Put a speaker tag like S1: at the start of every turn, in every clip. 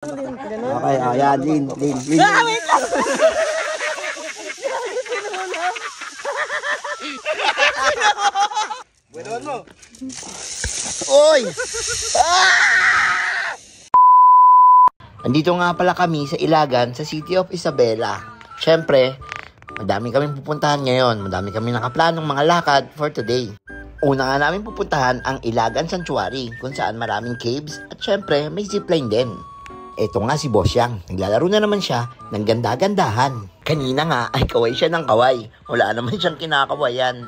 S1: Okay, ayan, Lin.
S2: Ah, wait lang!
S1: Buenon mo. Oy! Andito nga pala kami sa Ilagan, sa City of Isabela. Siyempre, madami kaming pupuntahan ngayon. Madami kami nakaplanong mga lakad for today. Una nga namin pupuntahan ang Ilagan Sanctuary, kung saan maraming caves at siyempre may zipline din. Eto nga si Boss Yang, naglalaro na naman siya ng ganda-gandahan. Kanina nga ay kaway siya ng kaway. Wala naman siyang kinakawayan.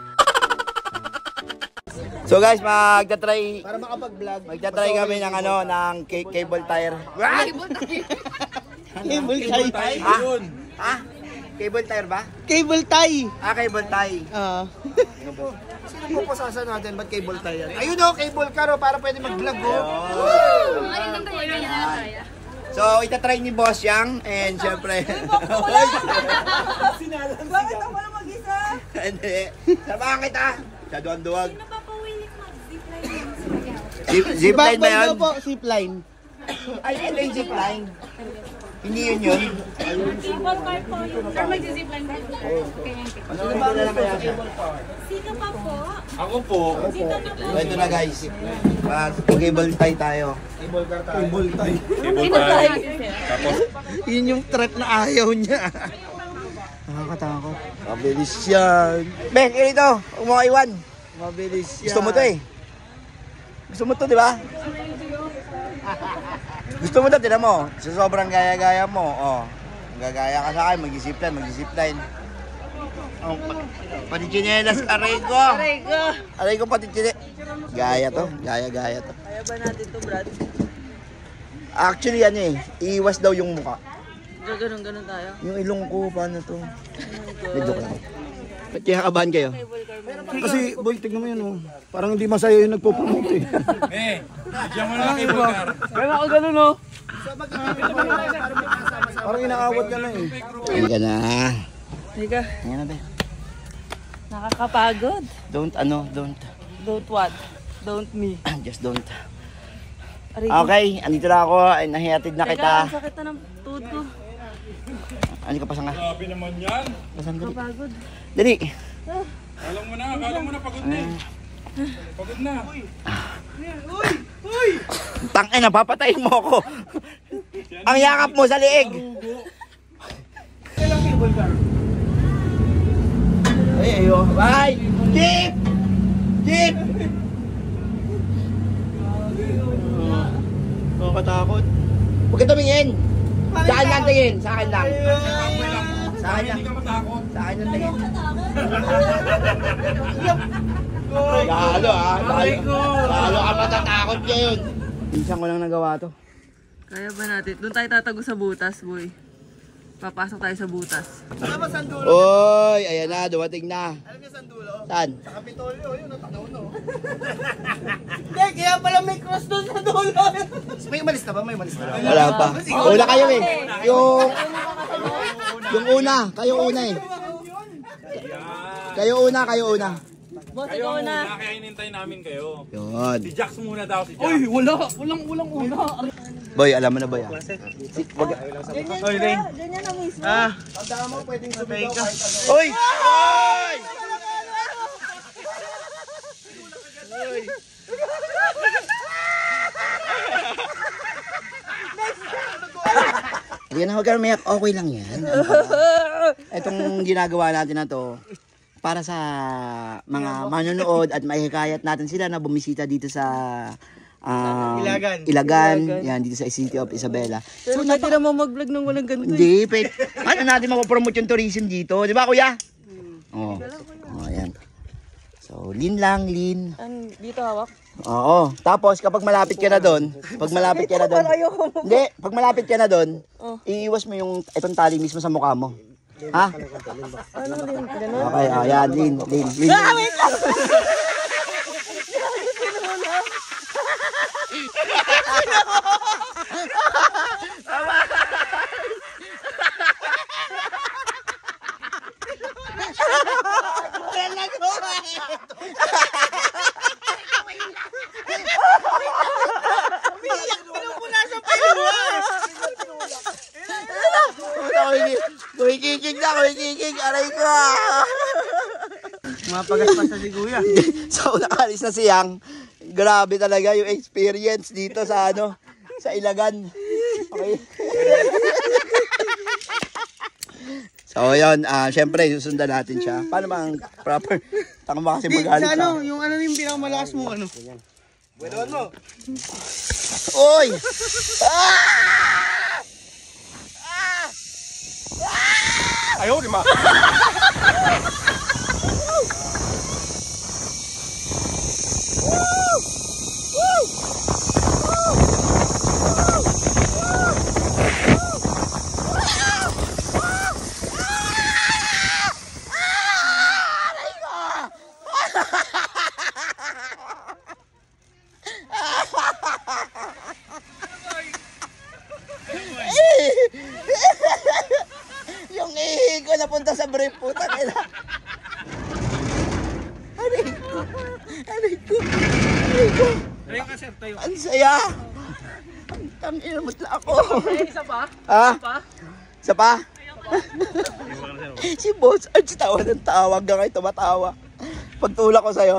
S1: So guys, magta-try para makapag-vlog. Magta-try kami ng ng cable tire. Cable tie. Ha? Cable tire ba?
S2: Cable tie.
S1: Cable tie. Sino po sasa natin? Ba't cable tie yan? Ayun cable car para pwede mag-vlog So, itatry ni Boss Yang and syempre.
S2: Bakit ako na mag-isa?
S1: Hindi. Samahan kita. Sa duwag-duwag.
S2: Zipline ba yun? Zipline.
S1: Ay, ito yung zipline. Hindi yun.
S3: Cable car po yun. Sir, mag-zipline ba?
S1: Ano ba na kaya siya?
S3: Sino pa po?
S4: Ako po.
S3: Dito na po.
S1: Ito na guys. Mag-cable tie tayo.
S4: Cable tie. Tapos,
S2: Yun yung threat na ayaw niya.
S1: Nakakatakot. Mabilis yan. Ben, ito. Huwag mo kaiwan.
S2: Mabilis yan.
S1: Gusto mo to eh. Gusto mo to, di ba? Gusto mo to, tinan mo. Sa sobrang gaya-gaya mo. Gagaya ka sa akin, mag-zipline. Pati chinelas, aray ko. Aray ko pati chinelas. Gaya to. Gaya to.
S2: Kaya ba natin to, Brad?
S1: Actually, iiwas daw yung mukha.
S2: Ganun tayo.
S1: Yung ilong ko, paano to? Medyo ko. Ba't kaya kabahan kayo?
S5: Kasi, boy, tignan mo yun, parang hindi masaya yung nagpo-promote eh.
S4: diyan mo na cable car.
S2: Kaya ako ganun, no?
S5: Parang inaawat ka na eh.
S1: Hindi ka na.
S2: Higa.
S1: Ayan na, be.
S2: Nakakapagod.
S1: Don't.
S2: Don't what? Don't me.
S1: Just don't.
S2: Aray,
S1: Okay, andito na ako. Ay, nahihatid na kita.
S2: Ang sakit na ng tuhod ko.
S1: Ano ka, pasang ka?
S4: Grabe naman yan.
S1: Pasang, dali.
S2: Nakapagod.
S1: Dali.
S4: Akala mo na, pagod na. Pagod na.
S1: Tangina, papatayin mo ako. Ang yakap mo sa liig. Ayo. Bye. Jeep. Nakakatakot. Huwag ka tumingin. Sa akin lang tingin. Sa akin lang. Sa akin lang.
S4: Hindi ka matakot.
S1: Sa akin lang tingin. Lalo ka matatakot ngayon. Minsan ko lang nagawa to.
S2: Kaya ba natin? Doon tayo tatago sa butas, boy. Papasok tayo sa butas.
S1: Oy, ayan na, dumating na.
S5: Alam niyo saan dulo?
S1: Saan?
S5: Sa Kapitolyo, yun, natanaw no.
S2: Hindi, kaya pala may cross doon sa dulo.
S5: May umalis na ba?
S1: Wala pa. Una kayo eh. Yung una. Kayo una eh. Kayo una.
S2: Boss,
S4: Kayo
S2: ikaw
S4: muna,
S2: na.
S4: kaya hinintay namin kayo.
S1: Yun.
S4: Si Jax muna daw, si Jax.
S2: Uy, walang una.
S1: Boy, alam mo na ba yan?
S2: Ganyan na mismo.
S5: Tandaan mo, pwedeng sumigaw kahit ano.
S1: Oy! Yan na, huwag ka umiyak. Okay lang yan. Itong ginagawa natin na to, para sa mga manonood at maihikayat natin sila na bumisita dito sa Ilagan. Yan, dito sa City of Isabela.
S2: Pero pwede naman mag-vlog nang walang ganito.
S1: Hindi, ano natin mapopromote yung tourism dito? Di ba, kuya? Oo. Ayan. So, lean lang.
S2: Dito hawak?
S1: Oo. Tapos, kapag malapit ka na doon, pag malapit ka na doon, iiwas mo yung itong tali mismo sa mukha mo. Ha?
S2: Ano din? Ganun?
S1: Okay, ayan, lean.
S2: Wait lang!
S1: Kumikikig na, kumikikig. Aray ko.
S5: Mapagaspas na si Kuya.
S1: So, nakalis na si Yang. Grabe talaga yung experience dito sa ano, sa Ilagan. Okay. So, yun, syempre, susundan natin siya. Paano ba ang proper? Tama kasi magalit
S5: Sa
S1: ka.
S5: ano, yung ano yung pinakamalakas mo, ano? Buenon mo.
S1: Oy!
S4: Ayaw, di ma.
S1: Yung ihi ko napunta sa brief, puta nila. Aray ko. Aray ko. Aray ko.
S4: Tayo ka, sir, tayo.
S1: Ang saya. Ang tangina mo ako.
S2: Isa pa?
S1: Ha?
S2: Pa?
S1: Isa pa? Si Boss Arch tawa ng tawa hanggang kayo tumatawa. Pagtulak ko sa'yo.